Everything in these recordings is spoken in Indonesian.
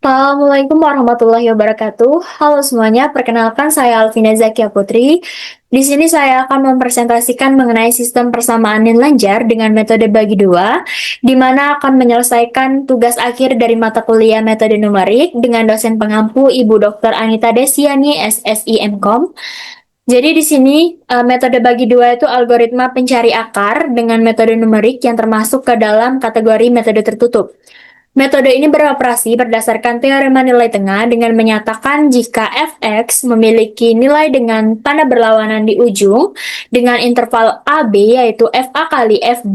Assalamualaikum warahmatullahi wabarakatuh. Halo semuanya, perkenalkan saya Alvina Zakia Putri. Di sini saya akan mempresentasikan mengenai sistem persamaan nilai dengan metode bagi dua, di mana akan menyelesaikan tugas akhir dari mata kuliah metode numerik dengan dosen pengampu Ibu Dr. Anita Desiani, SSI MKOM. Jadi di sini metode bagi dua itu algoritma pencari akar dengan metode numerik yang termasuk ke dalam kategori metode tertutup. Metode ini beroperasi berdasarkan teorema nilai tengah dengan menyatakan jika fx memiliki nilai dengan tanda berlawanan di ujung dengan interval AB yaitu fa kali fb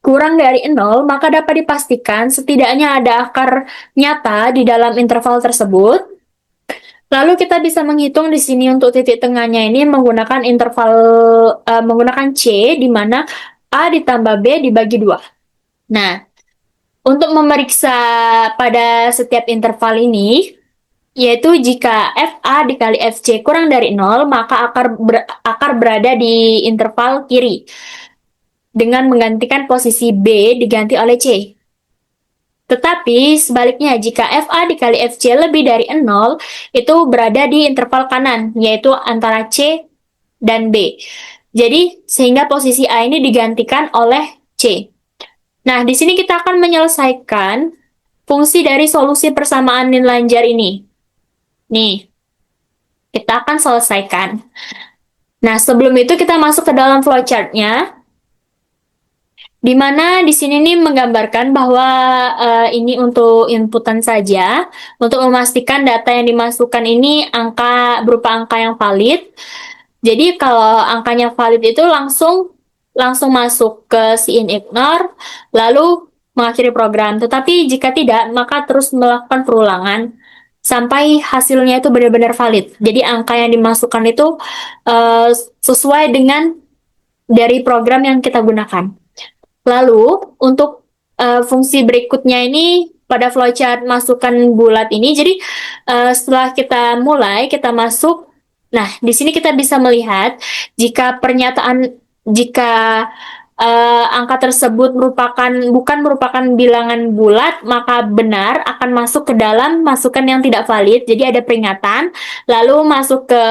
kurang dari 0, maka dapat dipastikan setidaknya ada akar nyata di dalam interval tersebut. Lalu kita bisa menghitung di sini untuk titik tengahnya ini menggunakan menggunakan C di mana A ditambah B dibagi 2. Nah, untuk memeriksa pada setiap interval ini, yaitu jika FA dikali FC kurang dari 0, maka akar berada di interval kiri, dengan menggantikan posisi B diganti oleh C. Tetapi sebaliknya, jika FA dikali FC lebih dari 0, itu berada di interval kanan, yaitu antara C dan B. Jadi, sehingga posisi A ini digantikan oleh C. Nah, di sini kita akan menyelesaikan fungsi dari solusi persamaan nilai ini. Nih, kita akan selesaikan. Nah, sebelum itu kita masuk ke dalam flowchart-nya, di mana di sini nih menggambarkan bahwa ini untuk inputan saja, untuk memastikan data yang dimasukkan ini berupa angka yang valid. Jadi kalau angkanya valid itu langsung langsung masuk ke scene ignore, lalu mengakhiri program. Tetapi jika tidak, maka terus melakukan perulangan sampai hasilnya itu benar-benar valid. Jadi angka yang dimasukkan itu uh, sesuai dengan dari program yang kita gunakan. Lalu untuk fungsi berikutnya ini pada flowchart masukan bulat ini, jadi setelah kita mulai, kita masuk. Nah, di sini kita bisa melihat jika angka tersebut bukan merupakan bilangan bulat, maka benar akan masuk ke dalam masukan yang tidak valid. Jadi ada peringatan, lalu masuk ke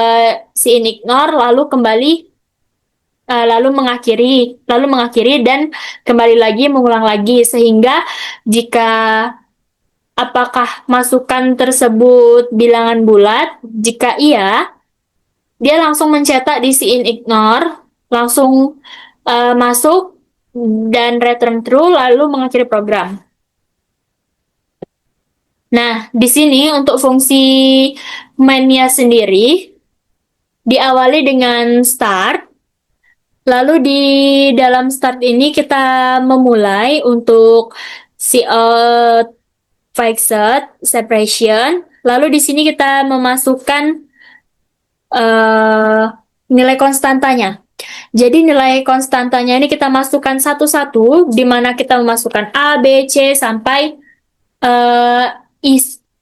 si ignore, lalu mengakhiri dan kembali lagi mengulang lagi, sehingga jika apakah masukan tersebut bilangan bulat, jika iya, dia langsung mencetak di si ignore, langsung masuk dan return true, lalu mengakhiri program. Nah, di sini untuk fungsi mainnya sendiri diawali dengan start. Lalu di dalam start ini kita memulai untuk si fixed separation. Lalu di sini kita memasukkan uh, nilai konstantanya. Jadi nilai konstantanya ini kita masukkan satu-satu, di mana kita memasukkan A, B, C uh, I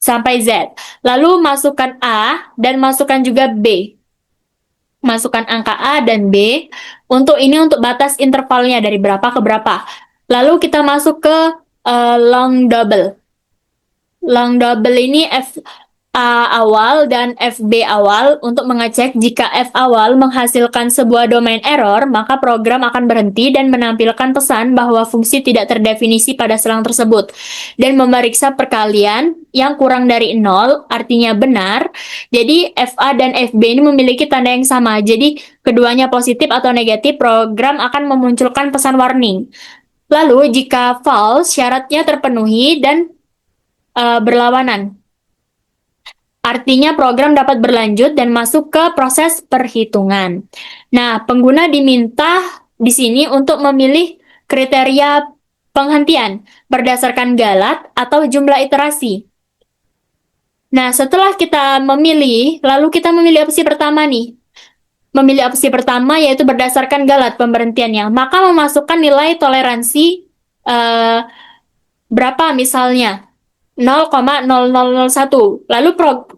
sampai Z. Lalu masukkan A dan masukkan juga B. Masukkan angka A dan B. Untuk batas intervalnya dari berapa ke berapa. Lalu kita masuk ke long double. Long double ini F A awal dan FB awal untuk mengecek jika F awal menghasilkan sebuah domain error, maka program akan berhenti dan menampilkan pesan bahwa fungsi tidak terdefinisi pada selang tersebut, dan memeriksa perkalian yang kurang dari 0, artinya benar. Jadi FA dan FB ini memiliki tanda yang sama, jadi keduanya positif atau negatif, program akan memunculkan pesan warning. Lalu jika false, syaratnya terpenuhi dan berlawanan. Artinya program dapat berlanjut dan masuk ke proses perhitungan. Nah, pengguna diminta di sini untuk memilih kriteria penghentian berdasarkan galat atau jumlah iterasi. Nah, setelah kita memilih, lalu kita memilih opsi pertama nih. Memilih opsi pertama yaitu berdasarkan galat pemberhentiannya. Maka memasukkan nilai toleransi eh, berapa misalnya. 0,0001. Lalu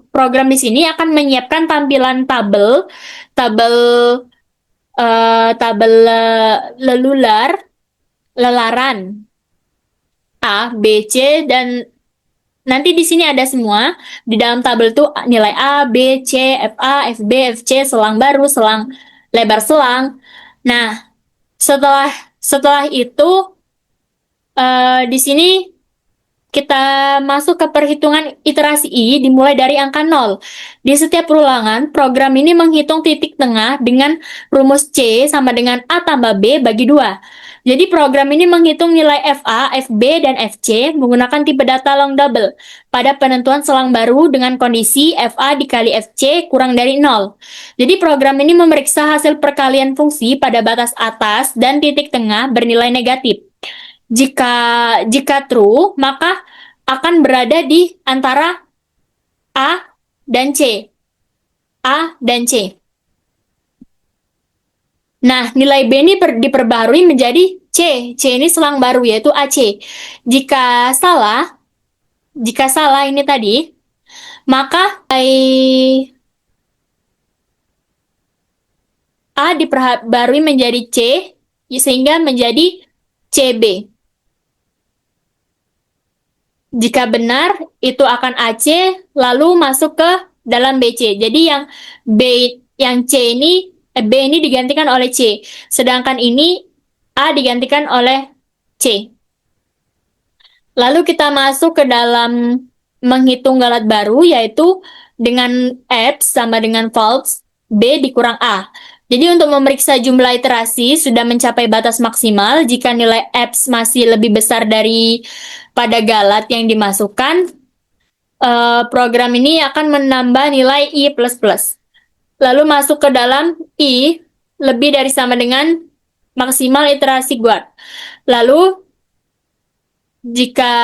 program di sini akan menyiapkan tampilan tabel tabel tabel lelaran A, B, C dan Nanti di sini ada semua. Di dalam tabel tuh nilai A, B, C, FA, FB, FC, selang baru, selang lebar selang. Nah, setelah setelah itu di sini kita masuk ke perhitungan iterasi I dimulai dari angka 0. Di setiap ulangan, program ini menghitung titik tengah dengan rumus C sama dengan A tambah B bagi 2. Jadi program ini menghitung nilai FA, FB, dan FC menggunakan tipe data long double pada penentuan selang baru dengan kondisi FA dikali FC kurang dari 0. Jadi program ini memeriksa hasil perkalian fungsi pada batas atas dan titik tengah bernilai negatif. Jika jika true, maka akan berada di antara A dan C. A dan C. Nah, nilai B ini diperbarui menjadi C. C ini selang baru yaitu AC. Jika salah, jika salah ini tadi, maka A diperbarui menjadi C sehingga menjadi CB. Jika benar, itu akan AC, lalu masuk ke dalam BC. Jadi yang B ini digantikan oleh C. Sedangkan ini A digantikan oleh C. Lalu kita masuk ke dalam menghitung galat baru, yaitu dengan X sama dengan false, B dikurang A. Jadi untuk memeriksa jumlah iterasi sudah mencapai batas maksimal jika nilai X masih lebih besar dari pada galat yang dimasukkan, program ini akan menambah nilai I++. Lalu masuk ke dalam I lebih dari sama dengan maksimal iterasi guard. Lalu jika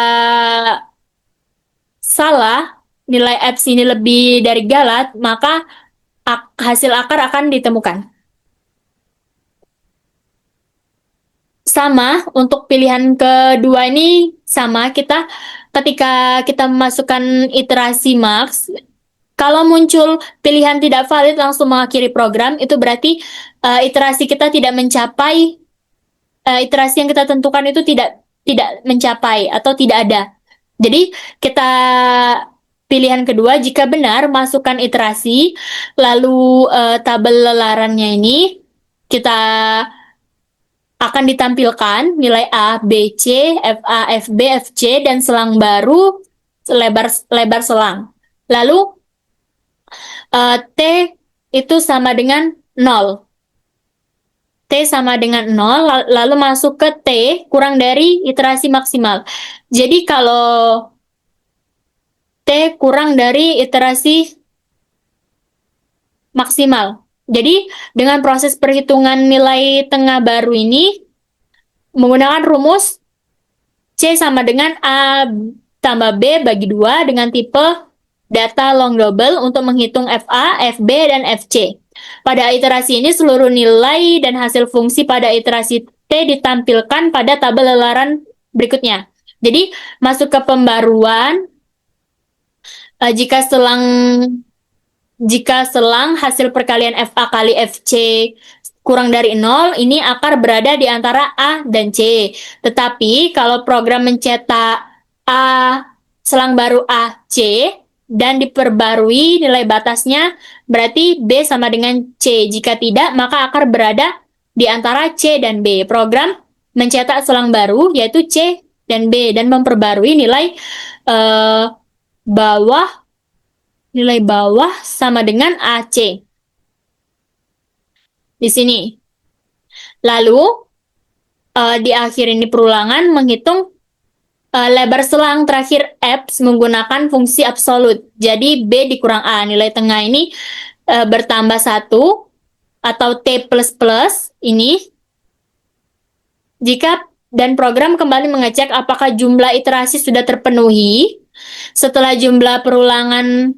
salah, nilai X ini lebih dari galat, maka hasil akar akan ditemukan. Sama, untuk pilihan kedua ini sama, ketika kita memasukkan iterasi max, kalau muncul pilihan tidak valid langsung mengakhiri program, itu berarti iterasi kita tidak mencapai, iterasi yang kita tentukan itu tidak tidak mencapai atau tidak ada. Jadi kita pilihan kedua, jika benar masukkan iterasi, lalu tabel lelarannya ini kita akan ditampilkan nilai A, B, C, FA, FB, FC, dan selang baru lebar selang. Lalu T itu sama dengan 0. T sama dengan 0, lalu masuk ke T kurang dari iterasi maksimal. Jadi kalau T kurang dari iterasi maksimal. Jadi dengan proses perhitungan nilai tengah baru ini menggunakan rumus C sama dengan A tambah B bagi 2 dengan tipe data long double untuk menghitung FA, FB, dan FC. Pada iterasi ini seluruh nilai dan hasil fungsi pada iterasi T ditampilkan pada tabel lelaran berikutnya. Jadi masuk ke pembaruan, jika selang hasil perkalian FA kali FC kurang dari 0, ini akar berada di antara A dan C. Tetapi kalau program mencetak A selang baru AC dan diperbarui nilai batasnya, berarti B sama dengan C. Jika tidak, maka akar berada di antara C dan B. Program mencetak selang baru yaitu C dan B dan memperbarui nilai bawah sama dengan AC. Di sini. Lalu, di akhir ini perulangan menghitung lebar selang terakhir X menggunakan fungsi absolut. Jadi, B dikurang A. Nilai tengah ini bertambah 1 atau T++ ini. Dan program kembali mengecek apakah jumlah iterasi sudah terpenuhi. Setelah jumlah perulangan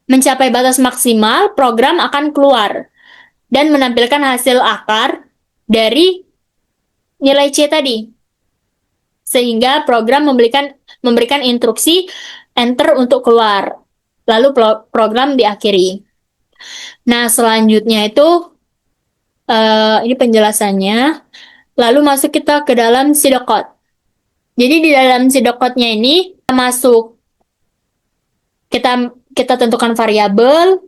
mencapai batas maksimal, program akan keluar dan menampilkan hasil akar dari nilai C tadi. Sehingga program memberikan instruksi enter untuk keluar. Lalu program diakhiri. Nah, selanjutnya itu ini penjelasannya. Lalu masuk kita ke dalam pseudocode. Jadi di dalam pseudocode-nya ini kita kita tentukan variabel,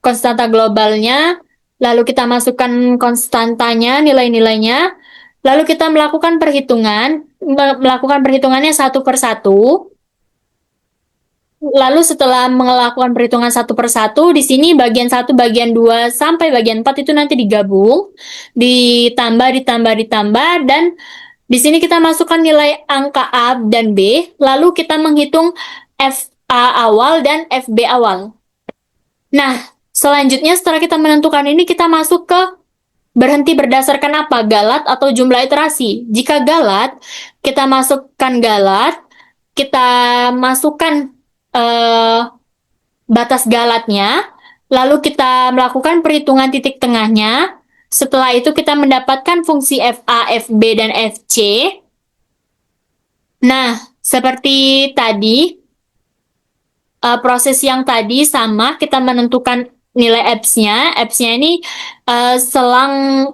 konstanta globalnya, lalu kita masukkan konstantanya, nilai-nilainya, lalu kita melakukan perhitungannya satu per satu. Lalu setelah melakukan perhitungan satu per satu, di sini bagian satu, bagian 2 sampai bagian 4 itu nanti digabung, ditambah, dan di sini kita masukkan nilai angka A dan B, lalu kita menghitung FA awal dan FB awal. Nah, selanjutnya setelah kita menentukan ini, kita masuk ke berhenti berdasarkan apa? Galat atau jumlah iterasi. Jika galat, kita masukkan galat, kita masukkan eh, batas galatnya, lalu kita melakukan perhitungan titik tengahnya. Setelah itu kita mendapatkan fungsi FA, FB, dan FC. Nah, seperti tadi, proses yang tadi sama, kita menentukan nilai X-nya. X-nya ini selang,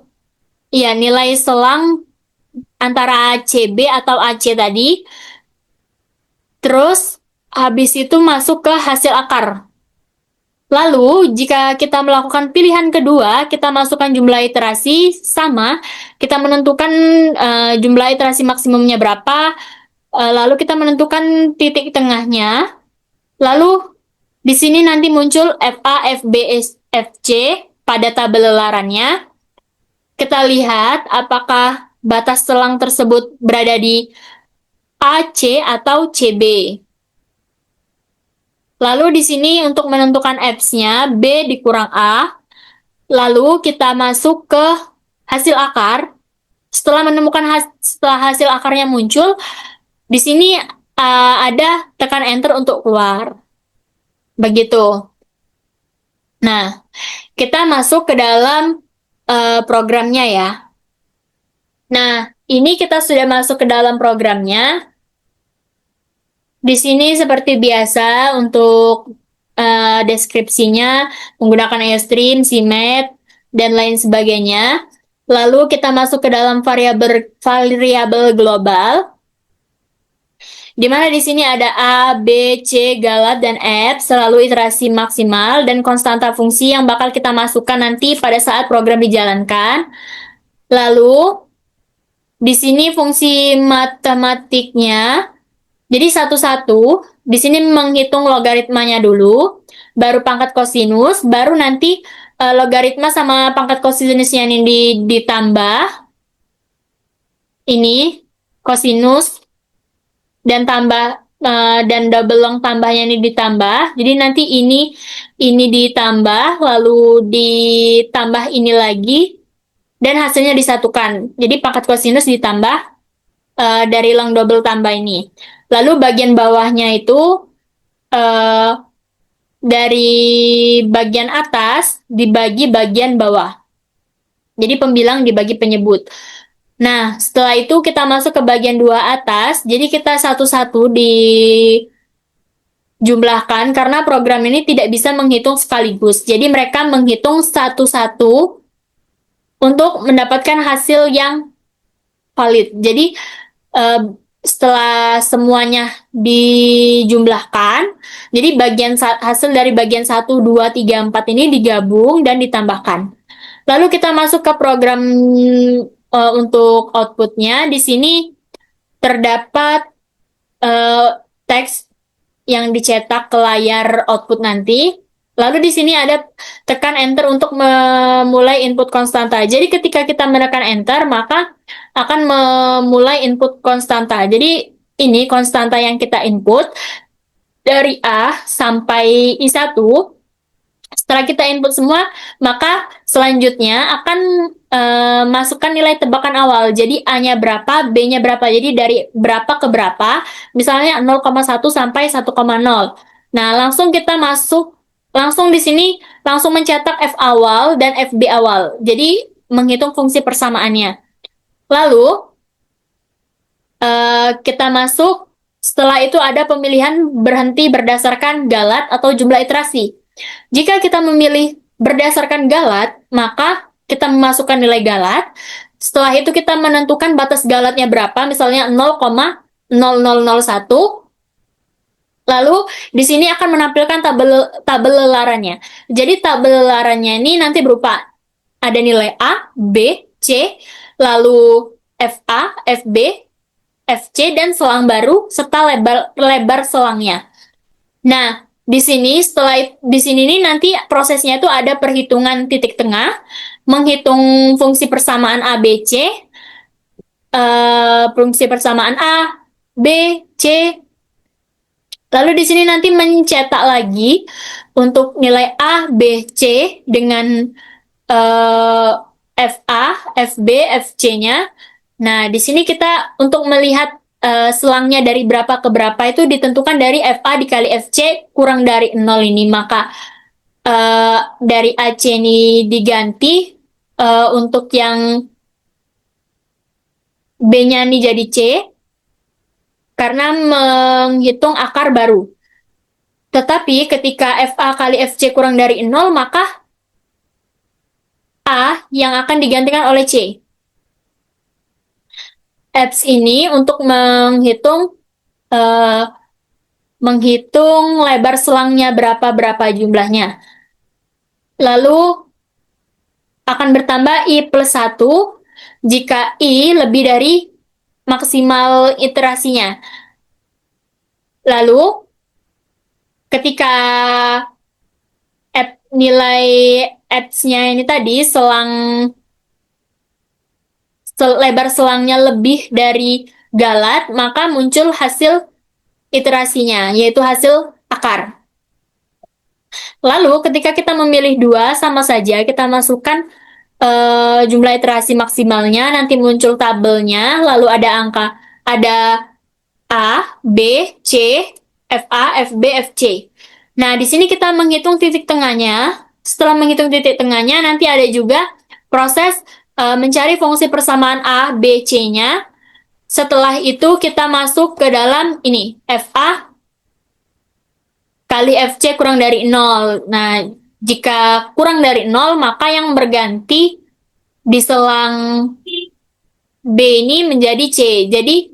ya nilai selang antara CB atau AC tadi. Terus, habis itu masuk ke hasil akar. Lalu, jika kita melakukan pilihan kedua, kita masukkan jumlah iterasi sama, kita menentukan jumlah iterasi maksimumnya berapa, lalu kita menentukan titik tengahnya, lalu di sini nanti muncul FA, FB, FC pada tabel lelarannya. Kita lihat apakah batas selang tersebut berada di AC atau CB. Lalu di sini untuk menentukan X-nya, B dikurang A. Lalu kita masuk ke hasil akar. Setelah hasil akarnya muncul, di sini ada tekan enter untuk keluar. Begitu. Nah, kita masuk ke dalam programnya ya. Nah, ini kita sudah masuk ke dalam programnya. Di sini seperti biasa untuk deskripsinya menggunakan IOStream, CMAT, dan lain sebagainya. Lalu kita masuk ke dalam variabel global, di mana di sini ada A, B, C, galat, dan F, selalu iterasi maksimal, dan konstanta fungsi yang bakal kita masukkan nanti pada saat program dijalankan. Lalu, di sini fungsi matematiknya, jadi satu-satu, di sini menghitung logaritmanya dulu, baru pangkat kosinus, baru nanti logaritma sama pangkat kosinusnya ini ditambah, ini kosinus, dan double long tambahnya ini ditambah. Jadi nanti ini ditambah, lalu ditambah ini lagi, dan hasilnya disatukan. Jadi pangkat kosinus ditambah dari long double tambah ini. Lalu bagian bawahnya itu dari bagian atas dibagi bagian bawah. Jadi pembilang dibagi penyebut. Nah, setelah itu kita masuk ke bagian 2 atas. Jadi kita satu-satu dijumlahkan karena program ini tidak bisa menghitung sekaligus. Jadi mereka menghitung satu-satu untuk mendapatkan hasil yang valid. Jadi setelah semuanya dijumlahkan, jadi hasil dari bagian 1, 2, 3, 4 ini digabung dan ditambahkan. Lalu kita masuk ke program untuk outputnya. Di sini terdapat teks yang dicetak ke layar output nanti. Lalu di sini ada tekan enter untuk memulai input konstanta. Jadi ketika kita menekan enter, maka akan memulai input konstanta. Jadi ini konstanta yang kita input dari A sampai I1. Setelah kita input semua, maka selanjutnya akan masukkan nilai tebakan awal. Jadi A-nya berapa, B-nya berapa. Jadi dari berapa ke berapa, misalnya 0,1 sampai 1,0. Nah, langsung kita langsung di sini langsung mencetak F awal dan FB awal. Jadi menghitung fungsi persamaannya. Lalu kita masuk, setelah itu ada pemilihan berhenti berdasarkan galat atau jumlah iterasi. Jika kita memilih berdasarkan galat, maka kita memasukkan nilai galat. Setelah itu kita menentukan batas galatnya berapa, misalnya 0,5 0001. Lalu di sini akan menampilkan tabel lelarannya. Jadi tabel lelarannya ini nanti berupa ada nilai A, B, C, lalu FA, FB, FC, dan selang baru serta lebar selangnya. Nah, di sini nih nanti prosesnya itu ada perhitungan titik tengah, menghitung fungsi persamaan A, B, C, fungsi persamaan A, B, C. Lalu di sini nanti mencetak lagi untuk nilai A, B, C dengan FA, FB, FC-nya. Nah, di sini kita untuk melihat selangnya dari berapa ke berapa itu ditentukan dari FA dikali FC kurang dari 0 ini. Maka dari AC ini diganti untuk yang B-nya ini jadi C karena menghitung akar baru. Tetapi ketika FA kali FC kurang dari 0, maka A yang akan digantikan oleh C. Apps ini untuk uh, menghitung lebar selangnya berapa jumlahnya. Lalu akan bertambah I plus 1 jika I lebih dari maksimal iterasinya. Lalu ketika nilai apps-nya ini tadi lebar selangnya lebih dari galat, maka muncul hasil iterasinya, yaitu hasil akar. Lalu ketika kita memilih dua, sama saja kita masukkan jumlah iterasi maksimalnya, nanti muncul tabelnya, lalu ada angka, ada A, B, C, FA, FB, FC. Nah, di sini kita menghitung titik tengahnya. Setelah menghitung titik tengahnya, nanti ada juga proses mencari fungsi persamaan A, B, C-nya. Setelah itu kita masuk ke dalam ini, FA kali FC kurang dari 0. Nah, jika kurang dari 0, maka yang berganti di selang B ini menjadi C. Jadi,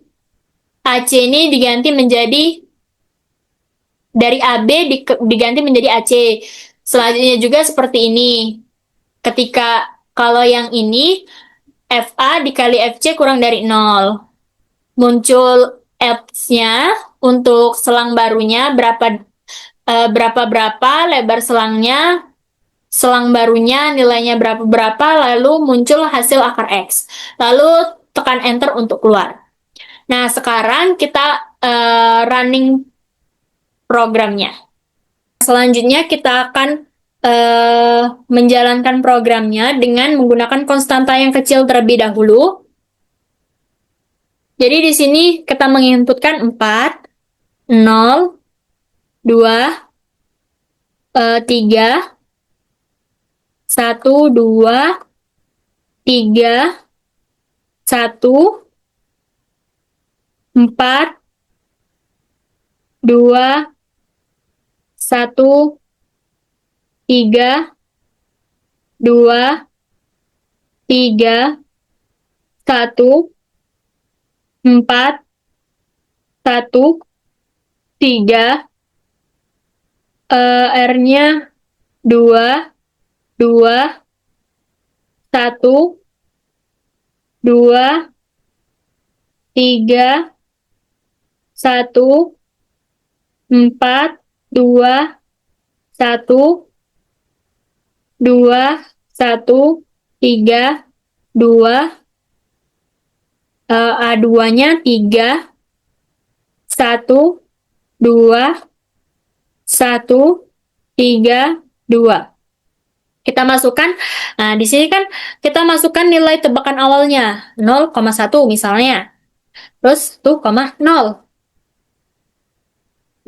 AC ini diganti menjadi dari AB diganti menjadi AC. Selanjutnya juga seperti ini. Ketika kalau yang ini FA dikali FC kurang dari 0. Muncul F-nya untuk selang barunya berapa lebar selangnya, selang barunya nilainya berapa, lalu muncul hasil akar X. Lalu tekan enter untuk keluar. Nah, sekarang kita running programnya. Selanjutnya kita akan menjalankan programnya dengan menggunakan konstanta yang kecil terlebih dahulu. Jadi di sini kita menginputkan 4, 0, 2, 3, 1, 2, 3, 1, 4, 2, 1, 3, 2, 3, 1, 4, 1, 3, R-nya 2, 2, 1, 2, 3, 1, 4, 2, 1, 2, 1, 3, 2, A2-nya 3, 1, 2, 1, 3, 2. Kita masukkan, nah di sini kan kita masukkan nilai tebakan awalnya, 0,1 misalnya. Terus tuh, 0.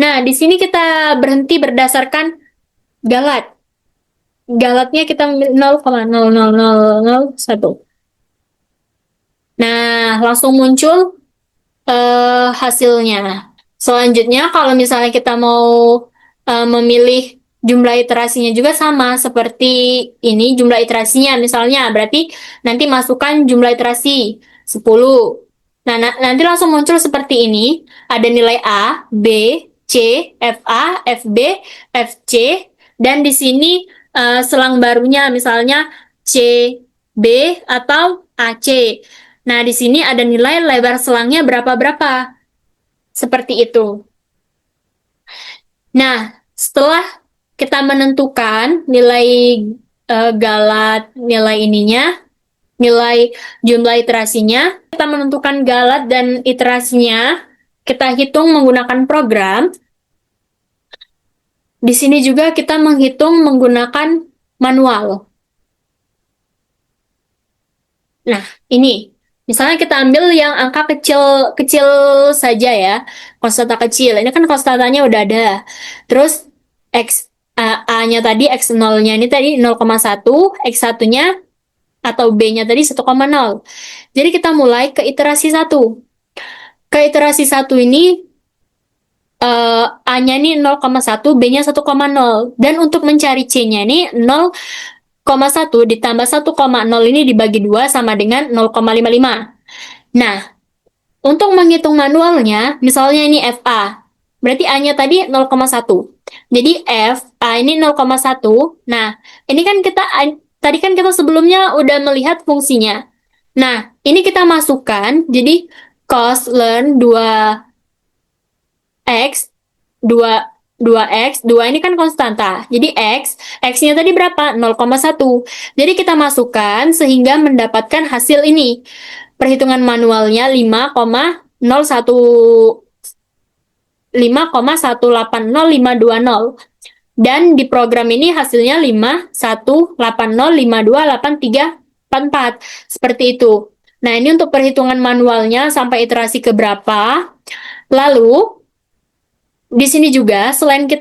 Nah, di sini kita berhenti berdasarkan galat. Galatnya kita 0,00001. Nah, langsung muncul hasilnya. Selanjutnya, kalau misalnya kita mau memilih jumlah iterasinya juga sama seperti ini jumlah iterasinya misalnya, berarti nanti masukkan jumlah iterasi 10. Nah, nanti langsung muncul seperti ini. Ada nilai A, B, C, FA, FB, FC, dan di sini selang barunya misalnya C, B, atau AC. Nah, di sini ada nilai lebar selangnya berapa-berapa. Seperti itu. Nah, setelah kita menentukan nilai galat, nilai ininya, nilai jumlah iterasinya, kita menentukan galat dan iterasinya, kita hitung menggunakan program. Di sini juga kita menghitung menggunakan manual. Nah, ini. Misalnya kita ambil yang angka kecil-kecil saja ya, konstanta kecil. Ini kan konstantanya udah ada. Terus A-nya tadi, X0-nya ini tadi 0,1, X1-nya atau B-nya tadi 1,0. Jadi kita mulai ke iterasi 1. Ke iterasi 1 ini A-nya ini 0,1, B-nya 1,0. Dan untuk mencari C-nya ini 0,1 ditambah 1,0 ini dibagi 2 sama dengan 0,55. Nah, untuk menghitung manualnya, misalnya ini FA. Berarti A-nya tadi 0,1. Jadi FA ini 0,1. Nah, ini kan tadi kan kita sebelumnya udah melihat fungsinya. Nah, ini kita masukkan, jadi cos ln 2x, 2 2x, 2 ini kan konstanta. Jadi X-nya tadi berapa? 0,1. Jadi kita masukkan sehingga mendapatkan hasil ini. Perhitungan manualnya 5,180,520. Dan di program ini hasilnya 5,180,528,344. Seperti itu. Nah, ini untuk perhitungan manualnya sampai iterasi ke berapa. Lalu, di sini juga selain di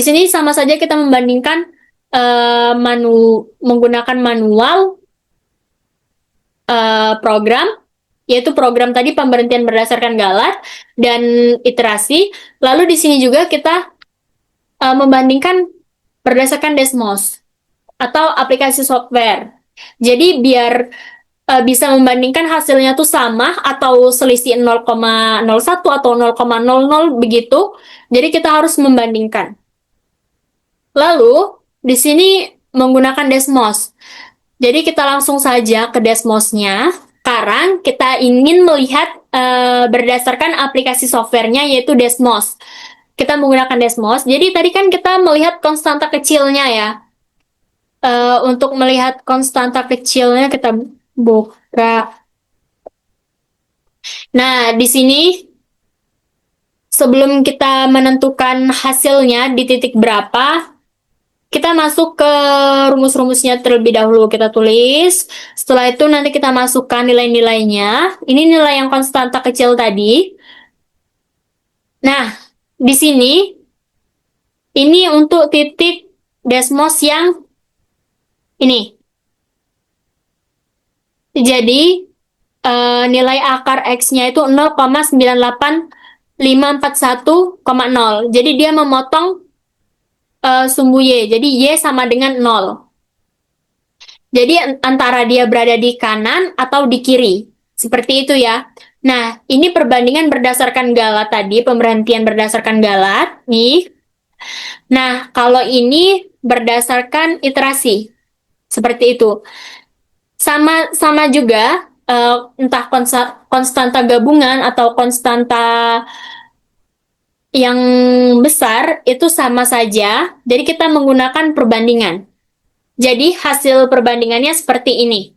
sini sama saja kita membandingkan menggunakan manual program, yaitu program tadi pemberhentian berdasarkan galat dan iterasi. Lalu di sini juga kita membandingkan berdasarkan Desmos atau aplikasi software. Jadi biar bisa membandingkan hasilnya tuh sama atau selisih 0,01 atau 0,00 begitu. Jadi kita harus membandingkan. Lalu di sini menggunakan Desmos. Jadi kita langsung saja ke Desmosnya. Sekarang kita ingin melihat berdasarkan aplikasi softwarenya yaitu Desmos. Kita menggunakan Desmos. Jadi tadi kan kita melihat konstanta kecilnya ya. Untuk melihat konstanta kecilnya kita buka. Nah, di sini sebelum kita menentukan hasilnya di titik berapa, kita masuk ke rumus-rumusnya terlebih dahulu. Kita tulis. Setelah itu nanti kita masukkan nilai-nilainya. Ini nilai yang konstanta kecil tadi. Nah, di sini ini untuk titik Desmos yang ini. Jadi, nilai akar X-nya itu 0,98541,0. Jadi dia memotong sumbu Y. Jadi Y sama dengan 0. Jadi antara dia berada di kanan atau di kiri. Seperti itu ya. Nah, ini perbandingan berdasarkan galat tadi, pemberhentian berdasarkan galat. Nih. Nah, kalau ini berdasarkan iterasi. Seperti itu. Sama juga, entah konstanta gabungan atau konstanta yang besar, itu sama saja. Jadi kita menggunakan perbandingan. Jadi hasil perbandingannya seperti ini.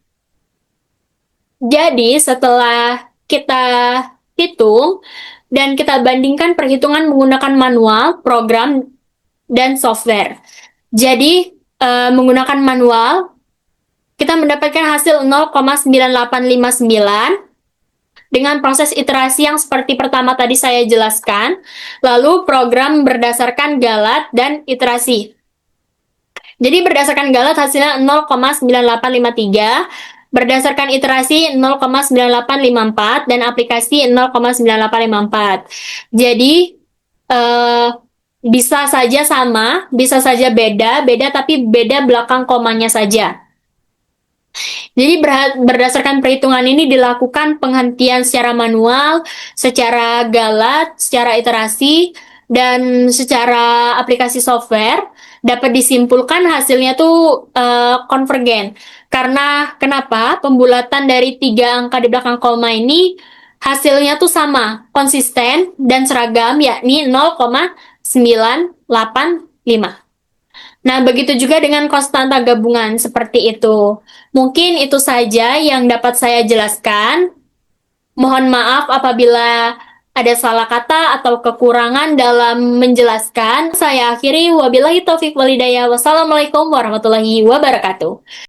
Jadi setelah kita hitung dan kita bandingkan perhitungan menggunakan manual, program, dan software. Jadi menggunakan manual, kita mendapatkan hasil 0,9859 dengan proses iterasi yang seperti pertama tadi saya jelaskan. Lalu program berdasarkan galat dan iterasi. Jadi berdasarkan galat hasilnya 0,9853, berdasarkan iterasi 0,9854, dan aplikasi 0,9854. Jadi bisa saja sama, bisa saja beda tapi beda belakang komanya saja. Jadi berdasarkan perhitungan ini dilakukan penghentian secara manual, secara galat, secara iterasi, dan secara aplikasi software. Dapat disimpulkan hasilnya tuh konvergen. Karena kenapa? Pembulatan dari tiga angka di belakang koma ini hasilnya tuh sama, konsisten dan seragam, yakni 0,985. Nah, begitu juga dengan konstanta gabungan seperti itu. Mungkin itu saja yang dapat saya jelaskan. Mohon maaf apabila ada salah kata atau kekurangan dalam menjelaskan. Saya akhiri, wabillahi taufiq walhidayah. Wassalamualaikum warahmatullahi wabarakatuh.